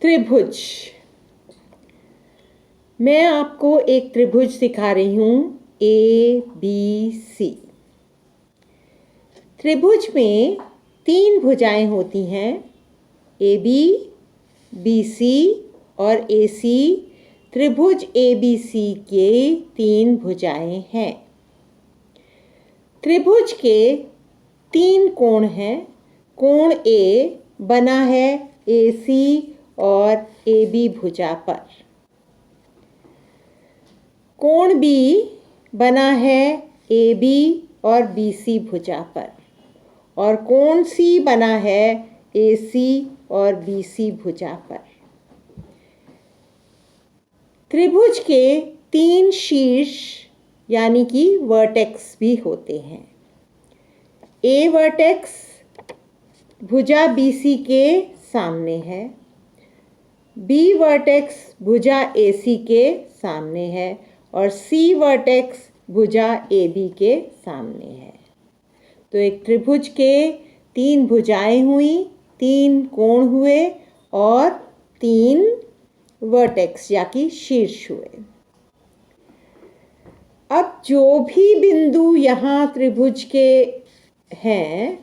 त्रिभुज। मैं आपको एक त्रिभुज सिखा रही हूँ, ABC। त्रिभुज में 3 भुजाएं होती हैं, AB, BC और AC। त्रिभुज ABC के 3 भुजाएं हैं। त्रिभुज के 3 कोण हैं। कोण A बना है AC और AB भुजा पर। कोण B बना है AB और BC भुजा पर, और कोण C बना है AC और BC भुजा पर। त्रिभुज के 3 शीर्ष यानी कि वर्टेक्स भी होते हैं। A वर्टेक्स भुजा BC के सामने है, B वर्टेक्स भुजा AC के सामने है और C वर्टेक्स भुजा AB के सामने है। तो एक त्रिभुज के 3 भुजाएं हुई, 3 कोण हुए और 3 वर्टेक्स या कि शीर्ष हुए। अब जो भी बिंदु यहाँ त्रिभुज के हैं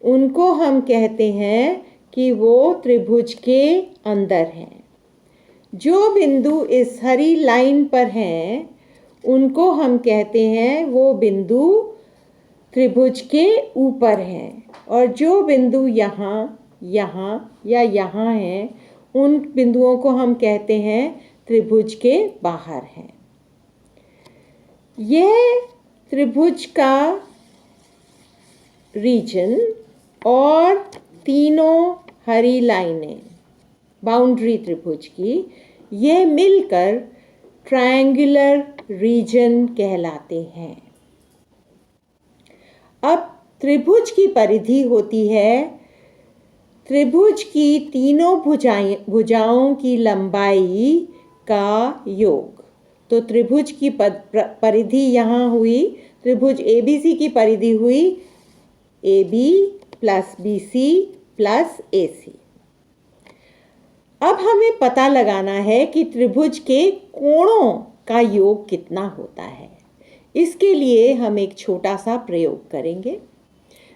उनको हम कहते हैं कि वो त्रिभुज के अंदर हैं। जो बिंदु इस हरी लाइन पर हैं उनको हम कहते हैं वो बिंदु त्रिभुज के ऊपर हैं, और जो बिंदु यहाँ, यहाँ या यहाँ हैं उन बिंदुओं को हम कहते हैं त्रिभुज के बाहर हैं। यह त्रिभुज का रीजन और तीनों हरी लाइनें बाउंड्री त्रिभुज की, यह मिलकर ट्रायंगुलर रीजन कहलाते हैं। अब त्रिभुज की परिधि होती है त्रिभुज की तीनों भुजाओं की लंबाई का योग। तो त्रिभुज की परिधि यहाँ हुई, त्रिभुज ABC की परिधि हुई AB plus BC plus AC। अब हमें पता लगाना है कि त्रिभुज के कोणों का योग कितना होता है। इसके लिए हम एक छोटा सा प्रयोग करेंगे।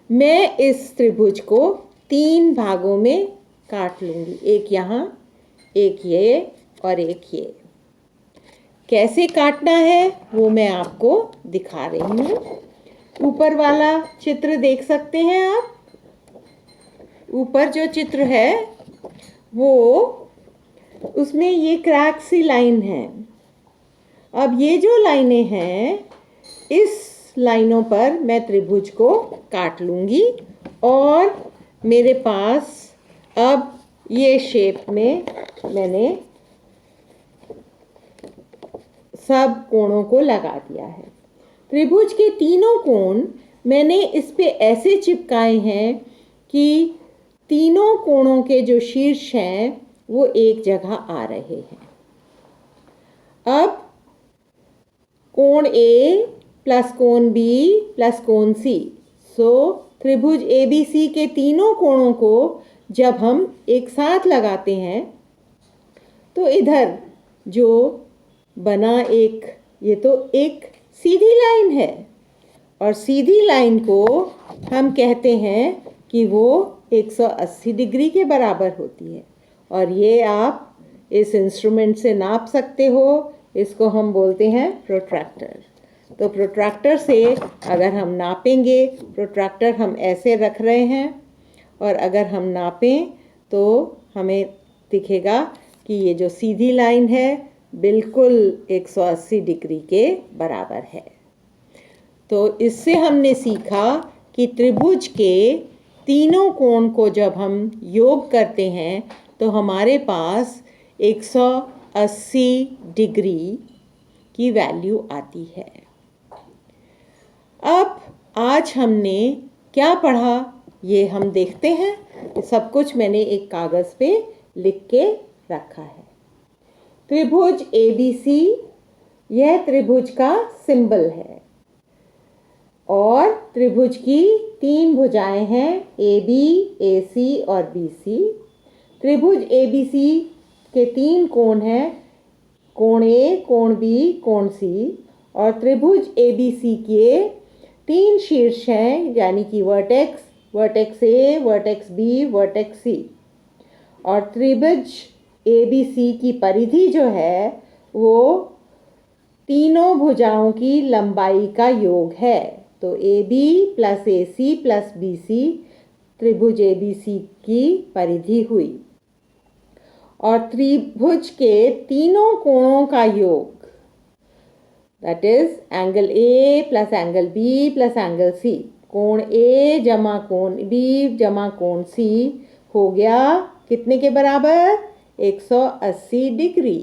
मैं इस त्रिभुज को 3 भागों में काट लूँगी, एक यहाँ, एक ये और एक ये। कैसे काटना है वो मैं आपको दिखा रही हूँ। ऊपर वाला चित्र देख सकते हैं आप। ऊपर जो चित्र है वो, उसमें ये क्रैक सी लाइन है। अब ये जो लाइनें हैं, इस लाइनों पर मैं त्रिभुज को काट लूँगी और मेरे पास अब ये शेप में मैंने सब कोणों को लगा दिया है। त्रिभुज के तीनों कोण मैंने इस पे ऐसे चिपकाए हैं कि तीनों कोणों के जो शीर्ष हैं वो एक जगह आ रहे हैं। अब कोण A प्लस कोण B प्लस कोण C, सो त्रिभुज ABC के तीनों कोणों को जब हम एक साथ लगाते हैं तो इधर जो बना ये तो एक सीधी लाइन है, और सीधी लाइन को हम कहते हैं कि वो 180 डिग्री के बराबर होती है। और ये आप इस इंस्ट्रूमेंट से नाप सकते हो। इसको हम बोलते हैं प्रोट्रैक्टर। तो प्रोट्रैक्टर से अगर हम नापेंगे, प्रोट्रैक्टर हम ऐसे रख रहे हैं, और अगर हम नापें तो हमें दिखेगा कि ये जो सीधी लाइन है बिल्कुल 180 डिग्री के बराबर है। तो इससे हमने सीखा कि त्रिभुज के तीनों कोण को जब हम योग करते हैं तो हमारे पास 180 डिग्री की वैल्यू आती है। अब आज हमने क्या पढ़ा ये हम देखते हैं। सब कुछ मैंने एक कागज़ पे लिख के रखा है। त्रिभुज ABC, यह त्रिभुज का सिंबल है, और त्रिभुज की 3 भुजाएं हैं AB, AC और BC। त्रिभुज ABC के 3 कोण हैं, कोण A, कोण B, कोण C, और त्रिभुज ABC के 3 शीर्ष हैं, यानी कि vertex A, vertex B, vertex C। और त्रिभुज ABC की परिधि जो है वो तीनों भुजाओं की लंबाई का योग है। तो AB plus AC plus BC त्रिभुज ABC की परिधि हुई। और त्रिभुज के तीनों कोणों का योग, that is angle A plus angle B plus angle C, कोण A जमा कोण B जमा कोण C हो गया कितने के बराबर? 180 डिग्री।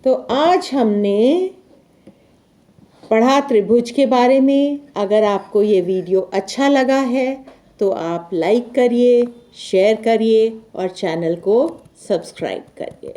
तो आज हमने पढ़ा त्रिभुज के बारे में। अगर आपको ये वीडियो अच्छा लगा है तो आप लाइक करिए, शेयर करिए और चैनल को सब्सक्राइब करिए।